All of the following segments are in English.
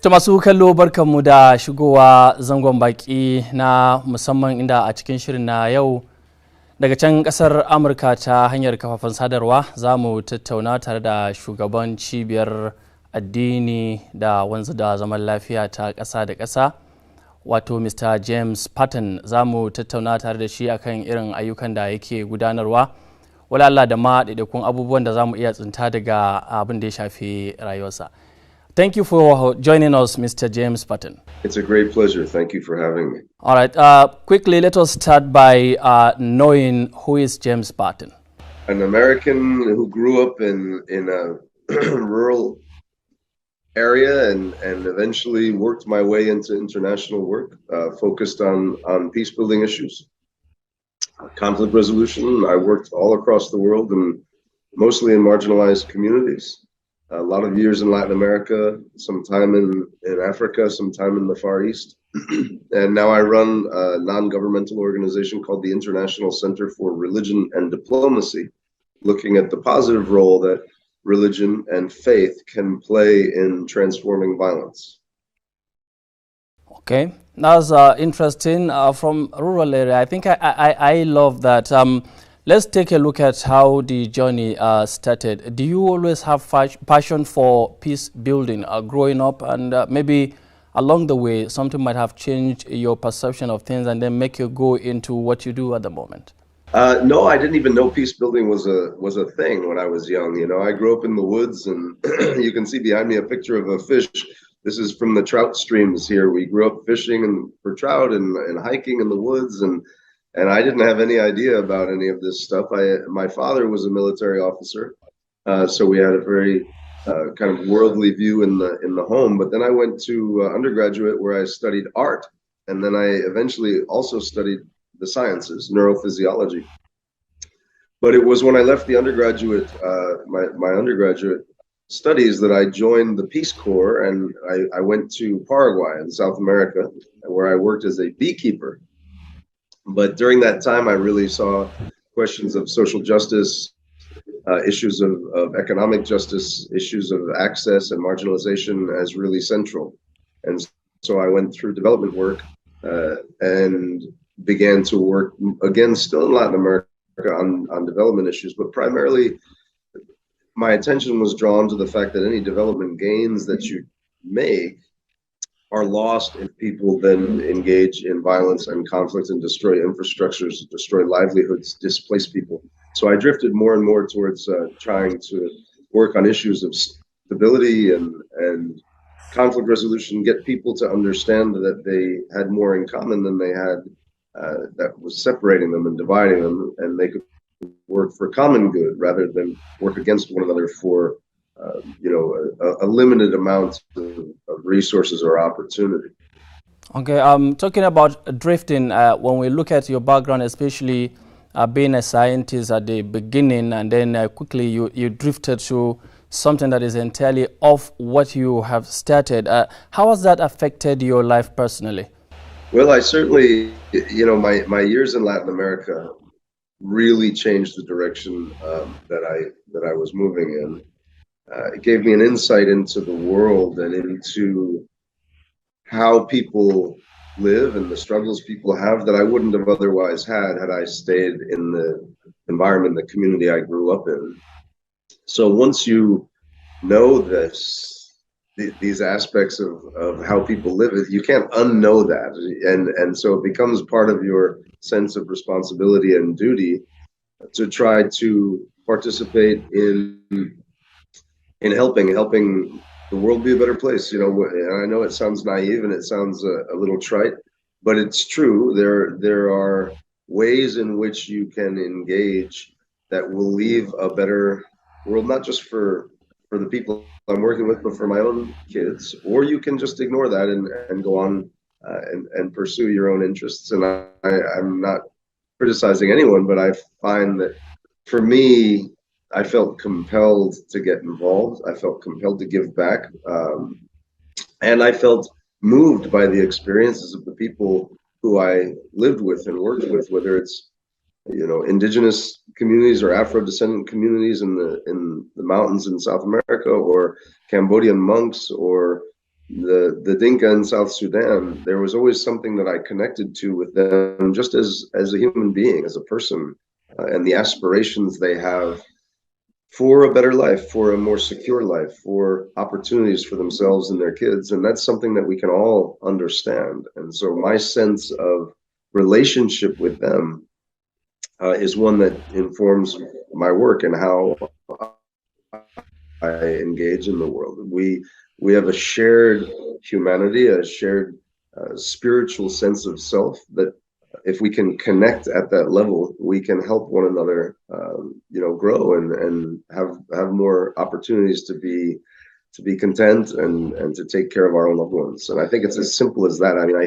To masu kallo barkanmu da shigowa zangon baki na musamman inda a cikin shirin na yau daga can kasar Amurka ta hanyar kafafen sadarwa za mu tattauna tare da shugaban cibiyar addini da wanzu da zaman lafiya ta ƙasa da ƙasa wato Mr. James Patton. Za mu tattauna tare da shi akan irin ayyukan da yake gudanarwa wala Allah da ma ɗaiɗaikun abubuwan da za mu iya tsinta daga abin da ya shafi rayuwarsa. Thank you for joining us, Mr. James Patton. It's a great pleasure. Thank you for having me. All right. Quickly, let us start by knowing who is James Patton. An American who grew up in a rural area and eventually worked my way into international work, focused on peace building issues, conflict resolution. I worked all across the world and mostly in marginalized communities. A lot of years in Latin America, some time in Africa, some time in the Far East. And now I run a non-governmental organization called the International Center for Religion and Diplomacy, looking at the positive role that religion and faith can play in transforming violence. Okay, that's interesting. From rural area, I think I love that. Let's take a look at how the journey started. Do you always have passion for peace building growing up, and maybe along the way something might have changed your perception of things and then make you go into what you do at the moment? No, I didn't even know peace building was a thing when I was young. You know, I grew up in the woods, and you can see behind me a picture of a fish. This is from the trout streams here. We grew up fishing for trout and hiking in the woods, and I didn't have any idea about any of this stuff. My father was a military officer, so we had a very kind of worldly view in the home. But then I went to undergraduate where I studied art, and then I eventually also studied the sciences, neurophysiology. But it was when I left the undergraduate, my undergraduate studies, that I joined the Peace Corps, and I went to Paraguay in South America, where I worked as a beekeeper. But during that time, I really saw questions of social justice, issues of economic justice, issues of access and marginalization as really central. And so I went through development work and began to work, again, still in Latin America on development issues, but primarily my attention was drawn to the fact that any development gains that you make are lost if people then engage in violence and conflict and destroy infrastructures, destroy livelihoods, displace people. So I drifted more and more towards trying to work on issues of stability and conflict resolution, get people to understand that they had more in common than they had that was separating them and dividing them, and they could work for common good rather than work against one another for a limited amount of resources or opportunity. Okay, talking about drifting, when we look at your background, especially being a scientist at the beginning, and then quickly you drifted to something that is entirely off what you have started. How has that affected your life personally? Well, I certainly, my years in Latin America really changed the direction that I was moving in. It gave me an insight into the world and into how people live and the struggles people have that I wouldn't have otherwise had I stayed in the environment, the community I grew up in. So once you know these aspects of how people live, you can't unknow that. And so it becomes part of your sense of responsibility and duty to try to participate in helping the world be a better place. And I know it sounds naive and it sounds a little trite, but it's true. There are ways in which you can engage that will leave a better world, not just for the people I'm working with, but for my own kids. Or you can just ignore that and go on and pursue your own interests. And I'm not criticizing anyone, but I find that for me, I felt compelled to get involved. I felt compelled to give back. And I felt moved by the experiences of the people who I lived with and worked with, whether it's indigenous communities or Afro-descendant communities in the mountains in South America, or Cambodian monks, or the Dinka in South Sudan, there was always something that I connected to with them, just as a human being, as a person, and the aspirations they have for a better life, for a more secure life, for opportunities for themselves and their kids. And that's something that we can all understand. And so my sense of relationship with them is one that informs my work and how I engage in the world. We have a shared humanity, a shared spiritual sense of self that if we can connect at that level, we can help one another, grow and have more opportunities to be content and to take care of our own loved ones. And I think it's as simple as that. I mean, I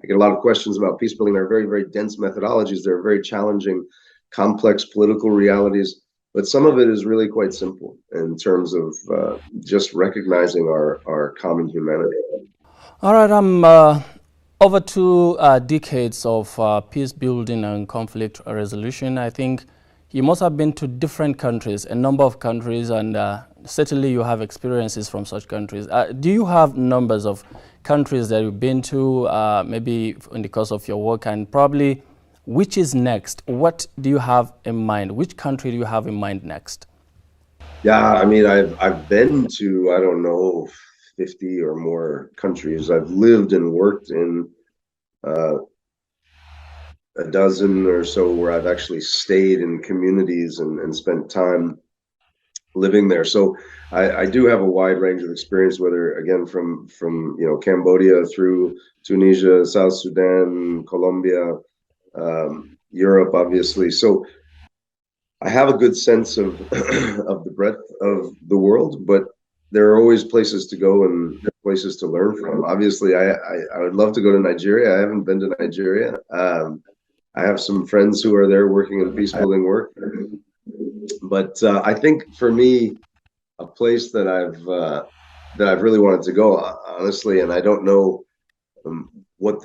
get a lot of questions about peace building. They're very, very dense methodologies. They're very challenging, complex political realities. But some of it is really quite simple in terms of just recognizing our common humanity. All right, over 2 decades of peace building and conflict resolution. I think you must have been to different countries, a number of countries, and certainly you have experiences from such countries. Do you have numbers of countries that you've been to, maybe in the course of your work, and probably which is next? What do you have in mind? Which country do you have in mind next? Yeah, I mean, I've been to, I don't know, 50 or more countries. I've lived and worked in uh, a dozen or so where I've actually stayed in communities and spent time living there. So I do have a wide range of experience, whether again from Cambodia through Tunisia, South Sudan, Colombia, Europe, obviously. So I have a good sense of of the breadth of the world, but there are always places to go and places to learn from. Obviously, I would love to go to Nigeria. I haven't been to Nigeria. I have some friends who are there working in peace building work, but I think for me, a place that I've really wanted to go, honestly, and I don't know um, what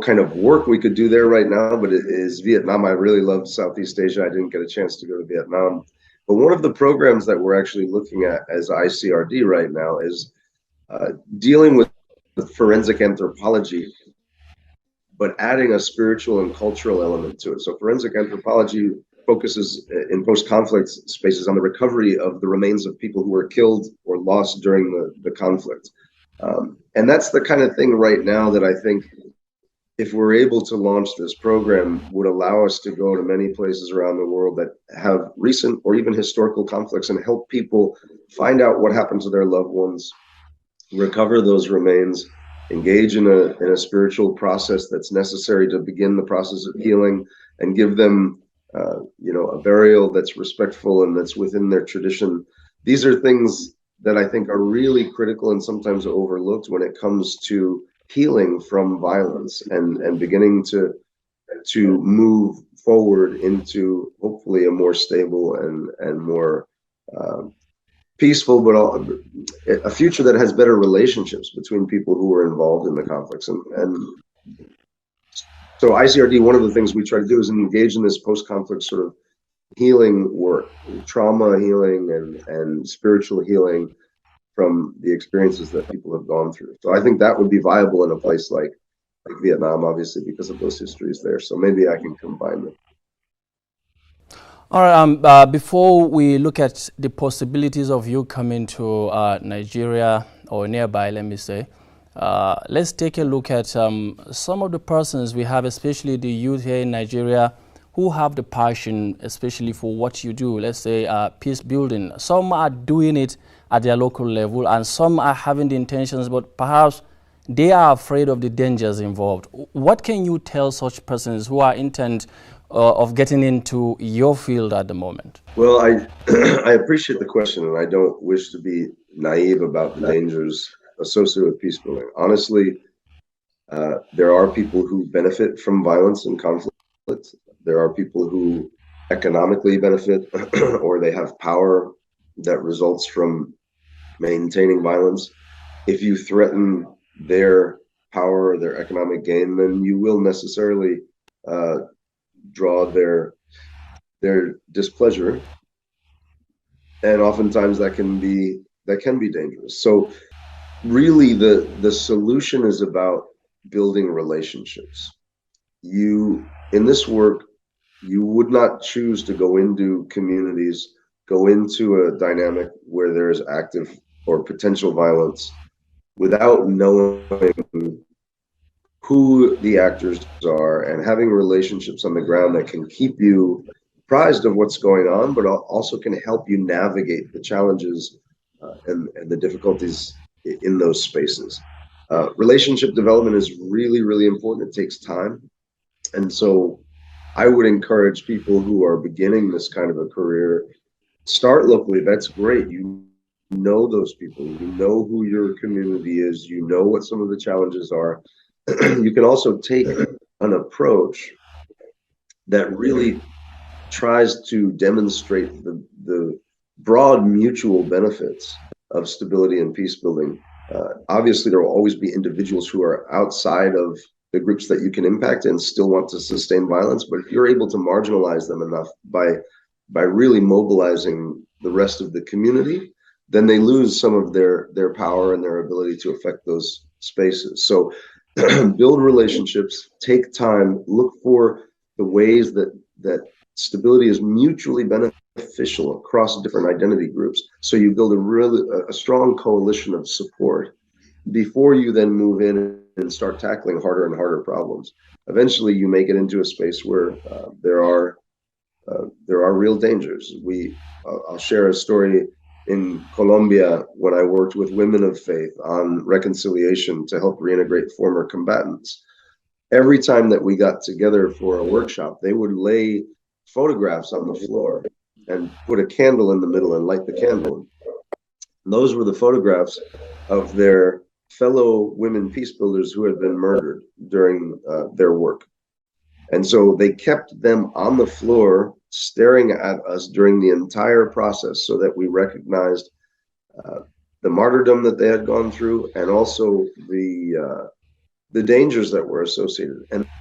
kind of work we could do there right now, but it is Vietnam. I really loved Southeast Asia. I didn't get a chance to go to Vietnam, but one of the programs that we're actually looking at as ICRD right now is dealing with forensic anthropology, but adding a spiritual and cultural element to it. So forensic anthropology focuses in post-conflict spaces on the recovery of the remains of people who were killed or lost during the conflict. And that's the kind of thing right now that I think if we're able to launch this program would allow us to go to many places around the world that have recent or even historical conflicts and help people find out what happened to their loved ones, recover those remains, engage in a spiritual process that's necessary to begin the process of healing, and give them a burial that's respectful and that's within their tradition. These are things that I think are really critical and sometimes overlooked when it comes to healing from violence and beginning to move forward into hopefully a more stable and more peaceful, but a future that has better relationships between people who are involved in the conflicts. And so ICRD, one of the things we try to do is engage in this post-conflict sort of healing work, trauma healing and spiritual healing from the experiences that people have gone through. So I think that would be viable in a place like Vietnam, obviously, because of those histories there. So maybe I can combine them. All right, before we look at the possibilities of you coming to Nigeria or nearby, let me say, let's take a look at some of the persons we have, especially the youth here in Nigeria, who have the passion, especially for what you do, let's say peace building. Some are doing it at their local level, and some are having the intentions, but perhaps they are afraid of the dangers involved. What can you tell such persons who are intent of getting into your field at the moment? Well, I appreciate the question, and I don't wish to be naive about the dangers associated with peace building. Honestly, there are people who benefit from violence and conflict. There are people who economically benefit or they have power that results from maintaining violence. If you threaten their power or their economic gain, then you will necessarily draw their displeasure, and oftentimes that can be dangerous. So really the solution is about building relationships. You, in this work, you would not choose to go into communities, go into a dynamic where there is active or potential violence without knowing who the actors are and having relationships on the ground that can keep you apprised of what's going on, but also can help you navigate the challenges and the difficulties in those spaces. Relationship development is really, really important. It takes time. And so I would encourage people who are beginning this kind of a career, start locally. That's great. You know those people, you know who your community is, you know what some of the challenges are. You can also take an approach that really tries to demonstrate the broad mutual benefits of stability and peace building. Obviously, there will always be individuals who are outside of the groups that you can impact and still want to sustain violence. But if you're able to marginalize them enough by really mobilizing the rest of the community, then they lose some of their power and their ability to affect those spaces. So build relationships, take time, look for the ways that stability is mutually beneficial across different identity groups. So you build a strong coalition of support before you then move in and start tackling harder and harder problems. Eventually, you make it into a space where there are real dangers. I'll share a story in Colombia when I worked with women of faith on reconciliation to help reintegrate former combatants. Every time that we got together for a workshop, they would lay photographs on the floor and put a candle in the middle and light the candle. And those were the photographs of their fellow women peace builders who had been murdered during their work. And so they kept them on the floor staring at us during the entire process so that we recognized the martyrdom that they had gone through and also the dangers that were associated. And